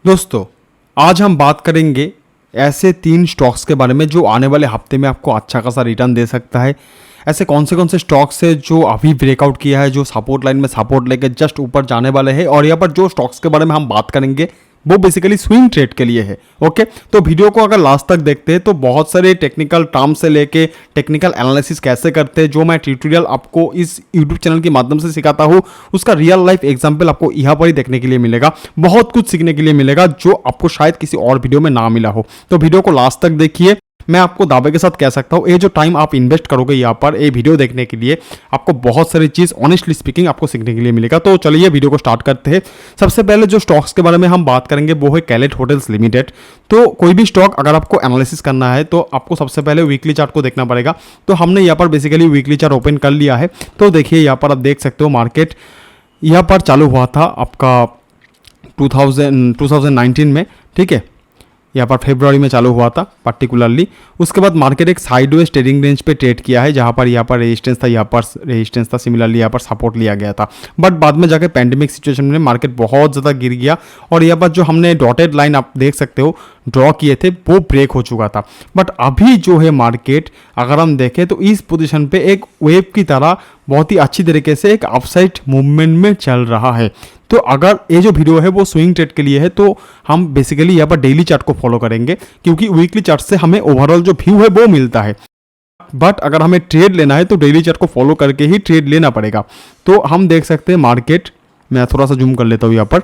दोस्तों, आज हम बात करेंगे ऐसे 3 स्टॉक्स के बारे में जो आने वाले हफ्ते में आपको अच्छा खासा रिटर्न दे सकता है। ऐसे कौन से स्टॉक्स है जो अभी ब्रेकआउट किया है, जो सपोर्ट लाइन में सपोर्ट लेके जस्ट ऊपर जाने वाले हैं, और यहाँ पर जो स्टॉक्स के बारे में हम बात करेंगे वो बेसिकली स्विंग ट्रेड के लिए है। ओके, तो वीडियो को अगर लास्ट तक देखते हैं तो बहुत सारे टेक्निकल टर्म से लेके टेक्निकल एनालिसिस कैसे करते हैं, जो मैं ट्यूटोरियल आपको इस यूट्यूब चैनल के माध्यम से सिखाता हूँ, उसका रियल लाइफ एग्जांपल आपको यहाँ पर ही देखने के लिए मिलेगा। बहुत कुछ सीखने के लिए मिलेगा जो आपको शायद किसी और वीडियो में ना मिला हो। तो वीडियो को लास्ट तक देखिए। मैं आपको दावे के साथ कह सकता हूँ, ये जो टाइम आप इन्वेस्ट करोगे यहाँ पर ये वीडियो देखने के लिए, आपको बहुत सारी चीज़ ऑनेस्टली स्पीकिंग आपको सीखने के लिए मिलेगा। तो चलिए वीडियो को स्टार्ट करते हैं। सबसे पहले जो स्टॉक्स के बारे में हम बात करेंगे वो है कैलेट होटल्स लिमिटेड। तो कोई भी स्टॉक अगर आपको एनालिसिस करना है तो आपको सबसे पहले वीकली चार्ट को देखना पड़ेगा। तो हमने यहाँ पर बेसिकली वीकली चार्ट ओपन कर लिया है। तो देखिए यहाँ पर आप देख सकते हो मार्केट यहाँ पर चालू हुआ था आपका 2019 में, ठीक है, यहाँ पर फरवरी में चालू हुआ था पर्टिकुलरली। उसके बाद मार्केट एक साइडवेज ट्रेडिंग रेंज पे ट्रेड किया है, जहाँ पर यहाँ पर रेजिस्टेंस था, यहाँ पर रेजिस्टेंस था, सिमिलरली यहाँ पर सपोर्ट लिया गया था। बट बाद में जाके पैंडेमिक सिचुएशन में मार्केट बहुत ज़्यादा गिर गया और यहाँ पर जो हमने डॉटेड लाइन आप देख सकते हो ड्रॉ किए थे वो ब्रेक हो चुका था। बट अभी जो है मार्केट अगर हम देखें तो इस पोजीशन पे एक वेव की तरह बहुत ही अच्छी तरीके से एक अपसाइड मूवमेंट में चल रहा है। तो अगर ये जो वीडियो है वो स्विंग ट्रेड के लिए है तो हम बेसिकली यहाँ पर डेली चार्ट को फॉलो करेंगे, क्योंकि वीकली चार्ट से हमें ओवरऑल जो व्यू है वो मिलता है। बट अगर हमें ट्रेड लेना है तो डेली चार्ट को फॉलो करके ही ट्रेड लेना पड़ेगा। तो हम देख सकते हैं मार्केट, मैं थोड़ा सा जूम कर लेता हूँ यहाँ पर।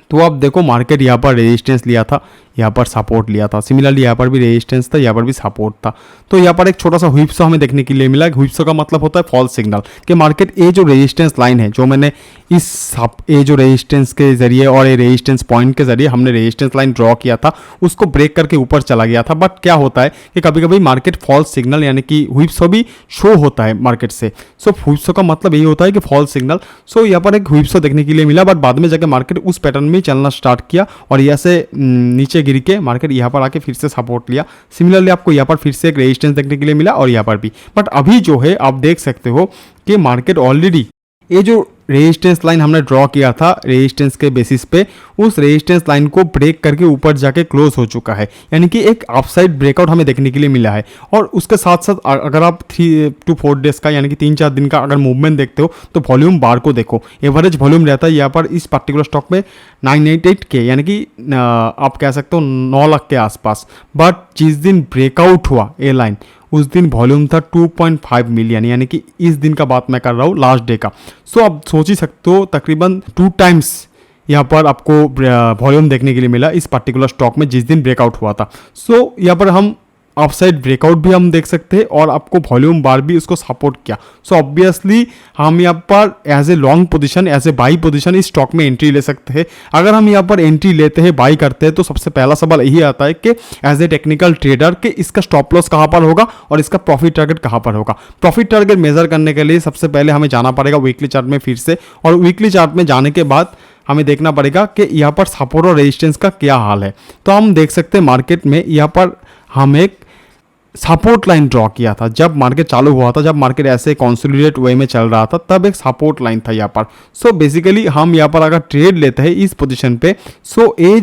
तो आप देखो मार्केट यहाँ पर रेजिस्टेंस लिया था, यहाँ पर सपोर्ट लिया था, सिमिलरली यहाँ पर भी रेजिस्टेंस था, यहाँ पर भी सपोर्ट था। तो यहाँ पर एक छोटा सा व्हिपसो हमें देखने के लिए मिला। व्हिपसो का मतलब होता है फॉल्स सिग्नल कि मार्केट ये जो रेजिस्टेंस लाइन है जो मैंने ये जो रेजिस्टेंस के जरिए और ये रेजिस्टेंस पॉइंट के जरिए हमने रेजिस्टेंस लाइन ड्रॉ किया था, उसको ब्रेक करके ऊपर चला गया था। बट क्या होता है कि कभी कभी मार्केट फॉल्स सिग्नल यानी कि व्हिपसो भी शो होता है मार्केट से। सो व्हिपसो का मतलब यही होता है कि फॉल्स सिग्नल। सो यहाँ पर एक व्हिपसो देखने के लिए मिला, बट बाद में जाकर मार्केट उस पैटर्न में चलना स्टार्ट किया और यहाँ से नीचे गिर के मार्केट यहाँ पर आके फिर से सपोर्ट लिया। सिमिलरली आपको यहाँ पर फिर से एक रेजिस्टेंस देखने के लिए मिला और यहाँ पर भी। बट अभी जो है आप देख सकते हो कि मार्केट ऑलरेडी ये जो रेजिस्टेंस लाइन हमने ड्रॉ किया था रेजिस्टेंस के बेसिस पे, उस रेजिस्टेंस लाइन को ब्रेक करके ऊपर जाके क्लोज हो चुका है, यानी कि एक अपसाइड ब्रेकआउट हमें देखने के लिए मिला है। और उसके साथ साथ अगर आप 3 to 4 डेज का यानी कि 3-4 दिन का अगर मूवमेंट देखते हो तो वॉल्यूम बार को देखो। एवरेज वॉल्यूम रहता है यहाँ पर इस पर्टिकुलर स्टॉक में 988 के, यानी कि आप कह सकते हो 9 लाख के आसपास। बट जिस दिन ब्रेकआउट हुआ ए लाइन उस दिन वॉल्यूम था 2.5 मिलियन, यानी कि इस दिन का बात मैं कर रहा हूँ, लास्ट डे का। सो आप सोच ही सकते हो तकरीबन 2 टाइम्स यहाँ पर आपको वॉल्यूम देखने के लिए मिला इस पर्टिकुलर स्टॉक में जिस दिन ब्रेकआउट हुआ था। सो यहाँ पर हम अपसाइड ब्रेकआउट भी हम देख सकते हैं और आपको वॉल्यूम बार भी उसको सपोर्ट किया। सो ऑब्वियसली हम यहाँ पर as a long position, as a buy position इस स्टॉक में एंट्री ले सकते हैं। अगर हम यहाँ पर एंट्री लेते हैं, बाई करते हैं, तो सबसे पहला सवाल यही आता है कि एज ए टेक्निकल ट्रेडर कि इसका स्टॉप लॉस कहाँ पर होगा और इसका प्रॉफिट टारगेट कहाँ पर होगा। प्रॉफिट टारगेट मेजर करने के लिए सबसे पहले हमें जाना पड़ेगा वीकली चार्ट में फिर से, और वीकली चार्ट में जाने के बाद हमें देखना पड़ेगा कि यहाँ पर सपोर्ट और रेजिस्टेंस का क्या हाल है। तो हम देख सकते हैं मार्केट में यहाँ पर हम एक सपोर्ट लाइन ड्रॉ किया था जब मार्केट चालू हुआ था, जब मार्केट ऐसे कंसोलिडेट वे में चल रहा था तब एक सपोर्ट लाइन था यहाँ पर। सो बेसिकली हम यहाँ पर अगर ट्रेड लेते हैं इस पोजीशन पे, सो ये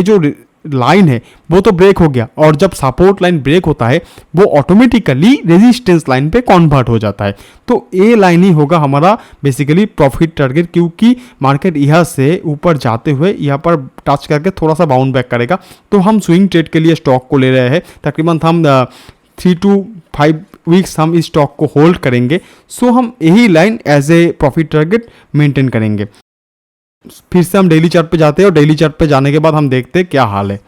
जो लाइन है वो तो ब्रेक हो गया, और जब सपोर्ट लाइन ब्रेक होता है वो ऑटोमेटिकली रेजिस्टेंस लाइन पे कन्वर्ट हो जाता है। तो ये लाइन ही होगा हमारा बेसिकली प्रॉफिट टारगेट, क्योंकि मार्केट यहाँ से ऊपर जाते हुए यहाँ पर टच करके थोड़ा सा बाउंड बैक करेगा। तो हम स्विंग ट्रेड के लिए स्टॉक को ले रहे हैं, तकरीबन हम 3 to 5 वीक्स हम इस स्टॉक को होल्ड करेंगे। सो हम यही line as a profit target maintain करेंगे। फिर से हम डेली चार्ट पे जाते हैं और डेली चार्ट पे जाने के बाद हम देखते हैं क्या हाल है।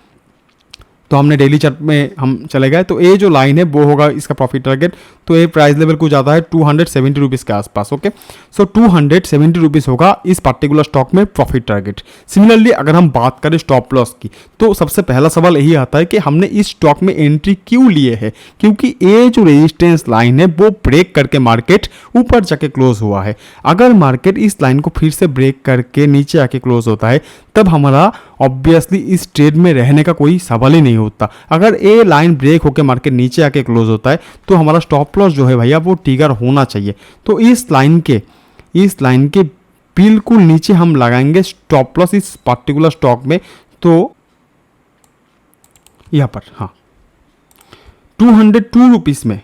तो हमने डेली चार्ट में हम चले गए, तो ये जो लाइन है वो होगा इसका प्रॉफिट टारगेट। तो ये प्राइस लेवल कुछ आता है 270 रुपीज़ के आसपास। ओके, सो 270 रुपीज़ होगा इस पर्टिकुलर स्टॉक में प्रॉफिट टारगेट। सिमिलरली अगर हम बात करें स्टॉप लॉस की, तो सबसे पहला सवाल यही आता है कि हमने इस स्टॉक में एंट्री क्यों लिए है, क्योंकि ये जो रेजिस्टेंस लाइन है वो ब्रेक करके मार्केट ऊपर जाके क्लोज हुआ है। अगर मार्केट इस लाइन को फिर से ब्रेक करके नीचे आके क्लोज होता है तब हमारा ऑब्वियसली इस ट्रेड में रहने का कोई सवाल ही नहीं होता। अगर ये लाइन ब्रेक होकर मार्केट नीचे आके क्लोज होता है तो हमारा स्टॉप लॉस जो है भैया वो ट्रिगर होना चाहिए। तो इस लाइन के बिल्कुल नीचे हम लगाएंगे स्टॉप लॉस इस पर्टिकुलर स्टॉक में। तो यहाँ पर हाँ 202 रुपीज़ में,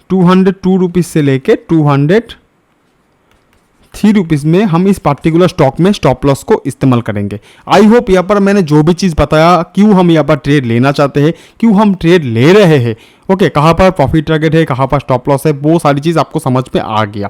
202 रुपीज़ से लेके 203 रुपीज़ में हम इस पर्टिकुलर स्टॉक में स्टॉप लॉस को इस्तेमाल करेंगे। आई होप यहाँ पर मैंने जो भी चीज़ बताया, क्यों हम यहाँ पर ट्रेड लेना चाहते हैं, क्यों हम ट्रेड ले रहे हैं, ओके, कहाँ पर प्रॉफिट टारगेट है, कहाँ पर स्टॉप लॉस है, वो सारी चीज़ आपको समझ में आ गया।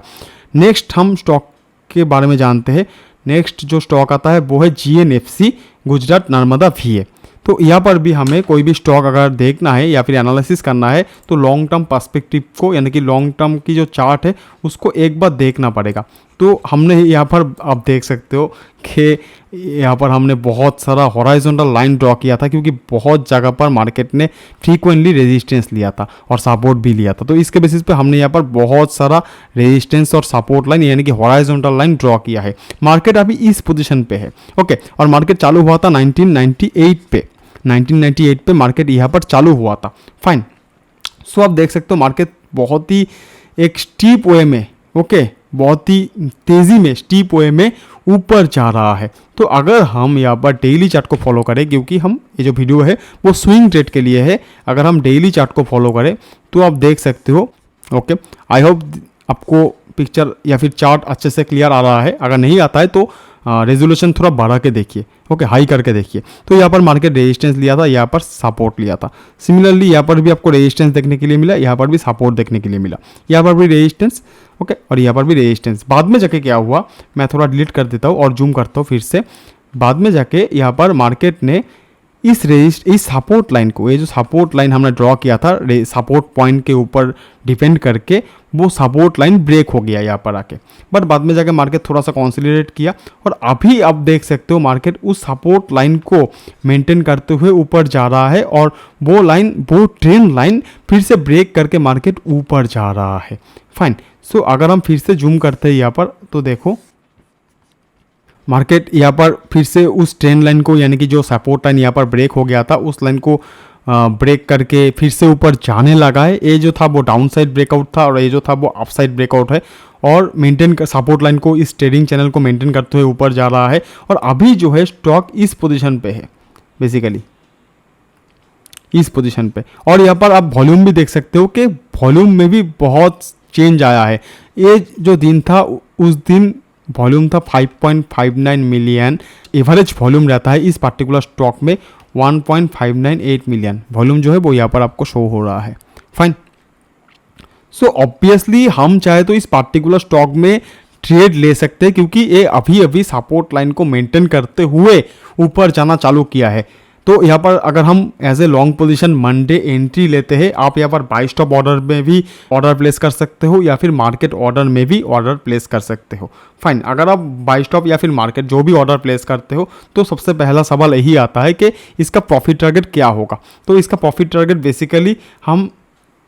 नेक्स्ट हम स्टॉक के बारे में जानते हैं। नेक्स्ट जो स्टॉक आता है वो है GNFC, गुजरात नर्मदा VA। तो यहाँ पर भी हमें कोई भी स्टॉक अगर देखना है या फिर एनालिसिस करना है तो लॉन्ग टर्म पर्सपेक्टिव को, यानी कि लॉन्ग टर्म की जो चार्ट है उसको एक बार देखना पड़ेगा। तो हमने यहाँ पर आप देख सकते हो कि यहाँ पर हमने बहुत सारा हॉराइजॉन्टल लाइन ड्रॉ किया था, क्योंकि बहुत जगह पर मार्केट ने फ्रीक्वेंटली रेजिस्टेंस लिया था और सपोर्ट भी लिया था। तो इसके बेसिस पे हमने यहाँ पर बहुत सारा रेजिस्टेंस और सपोर्ट लाइन यानी कि हॉराइजॉन्टल लाइन ड्रॉ किया है। मार्केट अभी इस पोजीशन पे है, ओके, और मार्केट चालू हुआ था 1998 पे मार्केट यहाँ पर चालू हुआ था। फाइन, सो आप देख सकते हो मार्केट बहुत ही एक स्टीप वे में, ओके, बहुत ही तेज़ी में स्टीप वे में ऊपर जा रहा है। तो अगर हम यहाँ पर डेली चार्ट को फॉलो करें, क्योंकि हम ये जो वीडियो है वो स्विंग ट्रेड के लिए है, अगर हम डेली चार्ट को फॉलो करें तो आप देख सकते हो, ओके, आई होप आपको पिक्चर या फिर चार्ट अच्छे से क्लियर आ रहा है। अगर नहीं आता है तो रेजोल्यूशन थोड़ा बढ़ा के देखिए, ओके, हाई करके देखिए। तो यहाँ पर मार्केट रेजिस्टेंस लिया था, यहाँ पर सपोर्ट लिया था। सिमिलरली यहाँ पर भी आपको रेजिस्टेंस देखने के लिए मिला, यहाँ पर भी सपोर्ट देखने के लिए मिला, यहाँ पर भी रेजिस्टेंस, ओके, और यहाँ पर भी रेजिस्टेंस। बाद में जाके क्या हुआ, मैं थोड़ा डिलीट कर देता हूँ और जूम करता हूँ फिर से। बाद में जाके यहाँ पर मार्केट ने इस सपोर्ट लाइन को, ये जो सपोर्ट लाइन हमने ड्रॉ किया था सपोर्ट पॉइंट के ऊपर डिपेंड करके, वो सपोर्ट लाइन ब्रेक हो गया यहाँ पर आके। बट बाद में जाके मार्केट थोड़ा सा कंसोलिडेट किया और अभी आप देख सकते हो मार्केट उस सपोर्ट लाइन को मेंटेन करते हुए ऊपर जा रहा है और वो ट्रेंड लाइन फिर से ब्रेक करके मार्केट ऊपर जा रहा है। फाइन, सो अगर हम फिर से जूम करते हैं यहाँ पर तो देखो मार्केट यहाँ पर फिर से उस ट्रेंड लाइन को, यानी कि जो सपोर्ट लाइन यहाँ पर ब्रेक हो गया था, उस लाइन को ब्रेक करके फिर से ऊपर जाने लगा है। ये जो था वो डाउन साइड ब्रेकआउट था और ये जो था वो अप साइड ब्रेकआउट है, और मेंटेन कर सपोर्ट लाइन को, इस ट्रेडिंग चैनल को मेंटेन करते हुए ऊपर जा रहा है। और अभी जो है स्टॉक इस पोजीशन पे है, बेसिकली इस पोजीशन पे। और यहाँ पर आप वॉल्यूम भी देख सकते हो कि वॉल्यूम में भी बहुत चेंज आया है। ये जो दिन था उस दिन वॉल्यूम था 5.59 मिलियन, एवरेज वॉल्यूम रहता है इस पर्टिकुलर स्टॉक में 1.598 मिलियन वॉल्यूम जो है वो यहाँ पर आपको शो हो रहा है। फाइन, सो ऑब्वियसली हम चाहे तो इस पर्टिकुलर स्टॉक में ट्रेड ले सकते हैं, क्योंकि ये अभी अभी सपोर्ट लाइन को मेंटेन करते हुए ऊपर जाना चालू किया है। तो यहाँ पर अगर हम as a long position Monday entry लेते हैं, आप यहाँ पर बाई स्टॉप ऑर्डर में भी ऑर्डर प्लेस कर सकते हो या फिर मार्केट ऑर्डर में भी ऑर्डर प्लेस कर सकते हो। फाइन, अगर आप बाई स्टॉप या फिर मार्केट जो भी ऑर्डर प्लेस करते हो तो सबसे पहला सवाल यही आता है कि इसका प्रॉफिट टारगेट क्या होगा। तो इसका प्रॉफिट टारगेट बेसिकली हम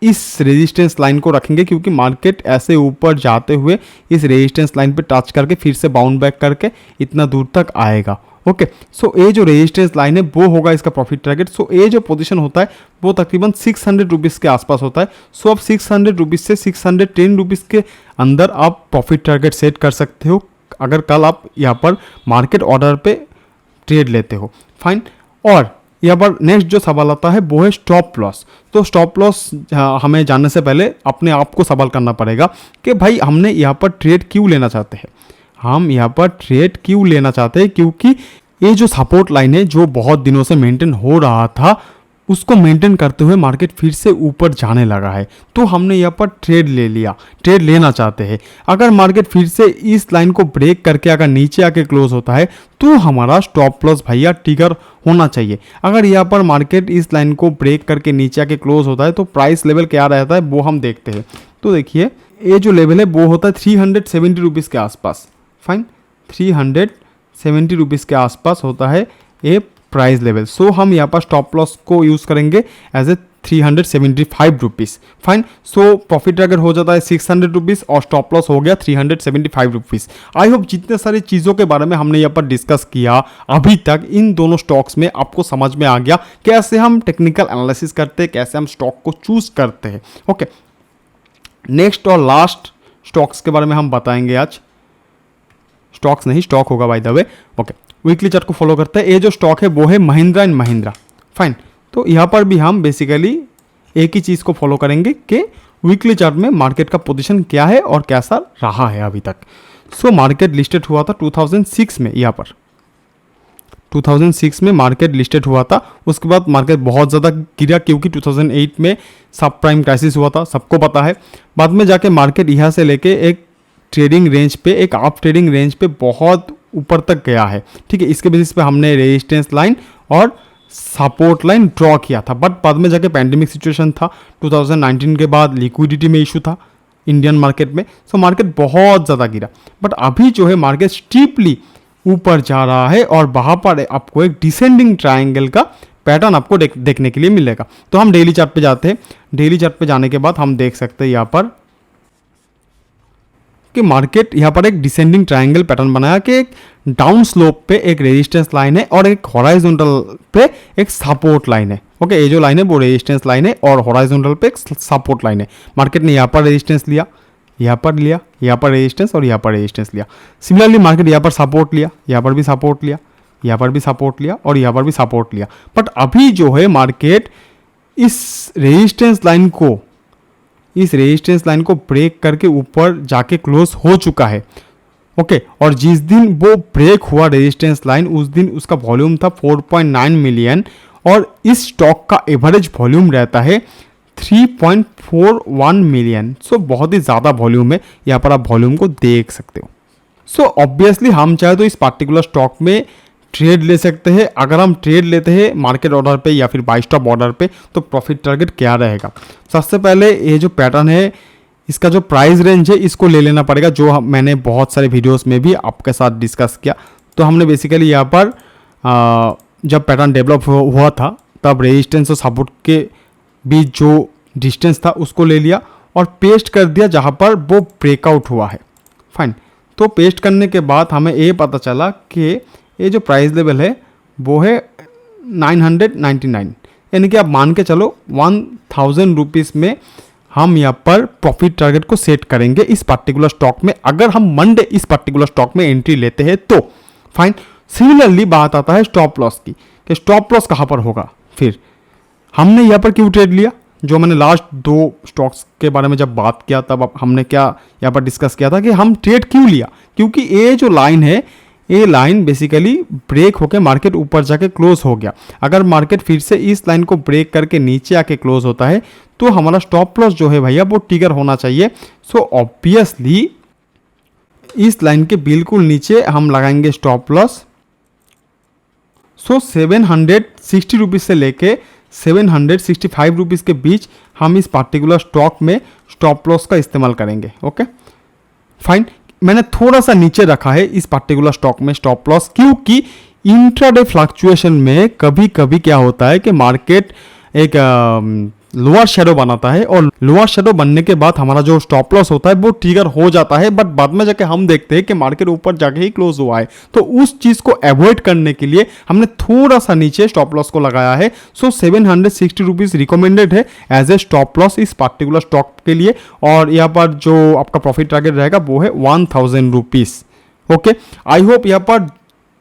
इस रेजिस्टेंस लाइन को रखेंगे, क्योंकि मार्केट ऐसे ऊपर जाते हुए इस रेजिस्टेंस लाइन पे टच करके फिर से बाउंड बैक करके इतना दूर तक आएगा। ओके, सो ये जो रेजिस्टेंस लाइन है वो होगा इसका प्रॉफिट टारगेट। सो ये जो पोजीशन होता है वो तकरीबन 600 रुपीज़ के आसपास होता है। सो आप 600 रुपीज़ से 610 रुपीज़ के अंदर आप प्रॉफिट टारगेट सेट कर सकते हो, अगर कल आप यहाँ पर मार्केट ऑर्डर पे ट्रेड लेते हो। फाइन, और यहाँ पर नेक्स्ट जो सवाल आता है वो है स्टॉप लॉस। तो स्टॉप लॉस हमें जानने से पहले अपने आप को सवाल करना पड़ेगा कि भाई हमने यहाँ पर ट्रेड क्यों लेना चाहते हैं। हम यहाँ पर ट्रेड क्यों लेना चाहते हैं, क्योंकि ये जो सपोर्ट लाइन है जो बहुत दिनों से मेंटेन हो रहा था, उसको मेंटेन करते हुए मार्केट फिर से ऊपर जाने लगा है। तो हमने यहाँ पर ट्रेड ले लिया, ट्रेड लेना चाहते हैं। अगर मार्केट फिर से इस लाइन को ब्रेक करके अगर नीचे आके क्लोज होता है तो हमारा स्टॉप लॉस भैया ट्रिगर होना चाहिए। अगर यहाँ पर मार्केट इस लाइन को ब्रेक करके नीचे आके क्लोज होता है तो प्राइस लेवल क्या रहता है वो हम देखते हैं। तो देखिए ये जो लेवल है वो होता है 370 रुपीज़ के आसपास। फाइन, 370 रुपीज़ के आसपास होता है ये प्राइस लेवल। सो हम यहाँ पर स्टॉप लॉस को यूज़ करेंगे as a 375 rupees. Fine, so profit target हो जाता है 600 रुपीज़ और स्टॉप लॉस हो गया 375 रुपीज़। आई होप जितने सारी चीज़ों के बारे में हमने यहाँ पर डिस्कस किया अभी तक इन दोनों स्टॉक्स में आपको समझ में आ गया कैसे हम टेक्निकल एनालिसिस करते हैं, कैसे हम स्टॉक को चूज़ करते हैं। ओके, नेक्स्ट और लास्ट स्टॉक्स के बारे में हम बताएंगे आज। स्टॉक्स नहीं, स्टॉक होगा by the way. Okay, weekly chart को फॉलो करते हैं। ये जो स्टॉक है वो है महिंद्रा एंड महिंद्रा। फाइन, तो यहाँ पर भी हम बेसिकली एक ही चीज़ को फॉलो करेंगे कि वीकली चार्ट में मार्केट का पोजीशन क्या है और कैसा रहा है अभी तक। सो मार्केट लिस्टेड हुआ था 2006 में, यहाँ पर 2006 में मार्केट लिस्टेड हुआ था। उसके बाद मार्केट बहुत ज़्यादा गिरा क्योंकि 2008 में सब प्राइम क्राइसिस हुआ था, सबको पता है। बाद में जाके मार्केट यहाँ से लेके एक ट्रेडिंग रेंज पे, एक अप ट्रेडिंग रेंज पे बहुत ऊपर तक गया है। ठीक है, इसके बेसिस पे हमने रेजिस्टेंस लाइन और सपोर्ट लाइन ड्रॉ किया था। बट बाद में जाके पैंडेमिक सिचुएशन था, 2019 के बाद लिक्विडिटी में इशू था इंडियन मार्केट में। सो मार्केट बहुत ज़्यादा गिरा। बट अभी जो है मार्केट स्टीपली ऊपर जा रहा है और वहाँ पर आपको एक डिसेंडिंग ट्रायंगल का पैटर्न आपको देखने के लिए मिलेगा। तो हम डेली चार्ट पे जाते हैं। डेली चार्ट पे जाने के बाद हम देख सकते हैं यहाँ पर कि मार्केट यहाँ पर एक डिसेंडिंग ट्रायंगल पैटर्न बनाया कि एक डाउन स्लोप पे एक रेजिस्टेंस लाइन है और एक हॉराइजॉन्टल पे एक सपोर्ट लाइन है। ओके, ये जो लाइन है वो रेजिस्टेंस लाइन है और हॉराइजॉन्टल पे एक सपोर्ट लाइन है। मार्केट ने यहाँ पर रेजिस्टेंस लिया, यहाँ पर लिया, यहाँ पर रेजिस्टेंस और यहाँ पर रेजिस्टेंस लिया। सिमिलरली मार्केट यहाँ पर सपोर्ट लिया, यहाँ पर भी सपोर्ट लिया, यहाँ पर भी सपोर्ट लिया और यहाँ पर भी सपोर्ट लिया। बट अभी जो है मार्केट इस रेजिस्टेंस लाइन को ब्रेक करके ऊपर जाके क्लोज हो चुका है। ओके, और जिस दिन वो ब्रेक हुआ रेजिस्टेंस लाइन, उस दिन उसका वॉल्यूम था 4.9 मिलियन और इस स्टॉक का एवरेज वॉल्यूम रहता है 3.41 मिलियन। सो बहुत ही ज़्यादा वॉल्यूम है, यहाँ पर आप वॉल्यूम को देख सकते हो। सो ऑब्वियसली हम चाहे तो इस पार्टिकुलर स्टॉक में ट्रेड ले सकते हैं। अगर हम ट्रेड लेते हैं मार्केट ऑर्डर पे या फिर बाय स्टॉप ऑर्डर पे, तो प्रॉफिट टारगेट क्या रहेगा? सबसे पहले ये जो पैटर्न है, इसका जो प्राइस रेंज है इसको ले लेना पड़ेगा, जो मैंने बहुत सारे वीडियोस में भी आपके साथ डिस्कस किया। तो हमने बेसिकली यहाँ पर जब पैटर्न डेवलप हुआ था तब रेजिस्टेंस और सपोर्ट के बीच जो डिस्टेंस था उसको ले लिया और पेस्ट कर दिया जहाँ पर वो ब्रेकआउट हुआ है। फाइन, तो पेस्ट करने के बाद हमें ये पता चला कि ये जो प्राइस लेवल है वो है 999, यानी कि आप मान के चलो 1000 रुपीज़ में हम यहाँ पर प्रॉफिट टारगेट को सेट करेंगे इस पर्टिकुलर स्टॉक में, अगर हम मंडे इस पर्टिकुलर स्टॉक में एंट्री लेते हैं तो। फाइन, सिमिलरली बात आता है स्टॉप लॉस की कि स्टॉप लॉस कहाँ पर होगा। फिर हमने यहाँ पर क्यों ट्रेड लिया, जो मैंने लास्ट 2 स्टॉक्स के बारे में जब बात किया तब हमने क्या यहाँ पर डिस्कस किया था कि हम ट्रेड क्यों लिया, क्योंकि ये जो लाइन है ये लाइन बेसिकली ब्रेक होकर मार्केट ऊपर जाके क्लोज हो गया। अगर मार्केट फिर से इस लाइन को ब्रेक करके नीचे आके क्लोज होता है तो हमारा स्टॉप लॉस जो है भैया वो ट्रिगर होना चाहिए। सो ऑब्वियसली इस लाइन के बिल्कुल नीचे हम लगाएंगे स्टॉप लॉस। सो 760 रुपीज़ से लेके 765 रुपीज़ के बीच हम इस पार्टिकुलर स्टॉक में स्टॉप लॉस का इस्तेमाल करेंगे। ओके फाइन, मैंने थोड़ा सा नीचे रखा है इस पार्टिकुलर स्टॉक में स्टॉप लॉस, क्योंकि इंट्राडे फ्लक्चुएशन में कभी कभी क्या होता है कि मार्केट एक लोअर शेडो बनाता है और लोअर शेडो बनने के बाद हमारा जो स्टॉप लॉस होता है वो ट्रिगर हो जाता है। बट बाद में जाके हम देखते हैं कि मार्केट ऊपर जाके ही क्लोज हुआ है, तो उस चीज़ को अवॉइड करने के लिए हमने थोड़ा सा नीचे स्टॉप लॉस को लगाया है। सो 760 रुपीज़ रिकमेंडेड है एज ए स्टॉप लॉस इस पार्टिकुलर स्टॉक के लिए, और यहाँ पर जो आपका प्रॉफिट टारगेट रहेगा वो है 1000 रुपीज़। ओके, आई होप यहाँ पर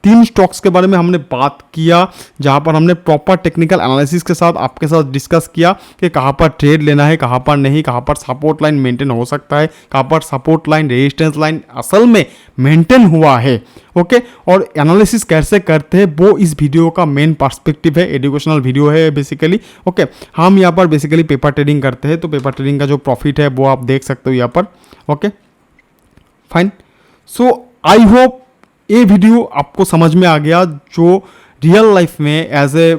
3 स्टॉक्स के बारे में हमने बात किया, जहां पर हमने प्रॉपर टेक्निकल एनालिसिस के साथ आपके साथ डिस्कस किया कि कहां पर ट्रेड लेना है, कहां पर नहीं, कहां पर सपोर्ट लाइन मेंटेन हो सकता है, कहां पर सपोर्ट लाइन रेजिस्टेंस लाइन असल में मेंटेन हुआ है। ओके, और एनालिसिस कैसे करते हैं वो इस वीडियो का मेन पर्सपेक्टिव है, एजुकेशनल वीडियो है बेसिकली। ओके, हम यहाँ पर बेसिकली पेपर ट्रेडिंग करते हैं, तो पेपर ट्रेडिंग का जो प्रॉफिट है वो आप देख सकते हो यहाँ पर। Okay fine, so I hope ये वीडियो आपको समझ में आ गया, जो रियल लाइफ में एज ए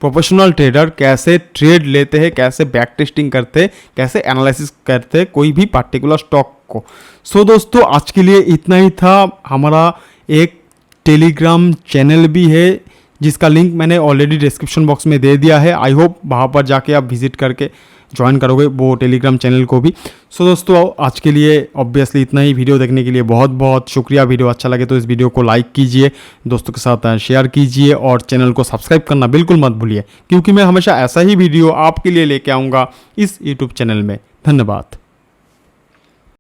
प्रोफेशनल ट्रेडर कैसे ट्रेड लेते हैं, कैसे बैक टेस्टिंग करते हैं, कैसे एनालिसिस करते हैं कोई भी पार्टिकुलर स्टॉक को। सो दोस्तों, आज के लिए इतना ही था। हमारा एक टेलीग्राम चैनल भी है जिसका लिंक मैंने ऑलरेडी डिस्क्रिप्शन बॉक्स में दे दिया है। आई होप वहाँ पर जाके आप विजिट करके ज्वाइन करोगे वो टेलीग्राम चैनल को भी। सो दोस्तों, आज के लिए ऑब्वियसली इतना ही। वीडियो देखने के लिए बहुत बहुत शुक्रिया। वीडियो अच्छा लगे तो इस वीडियो को लाइक कीजिए, दोस्तों के साथ शेयर कीजिए और चैनल को सब्सक्राइब करना बिल्कुल मत भूलिए, क्योंकि मैं हमेशा ऐसा ही वीडियो आपके लिए लेके आऊँगा इस यूट्यूब चैनल में। धन्यवाद।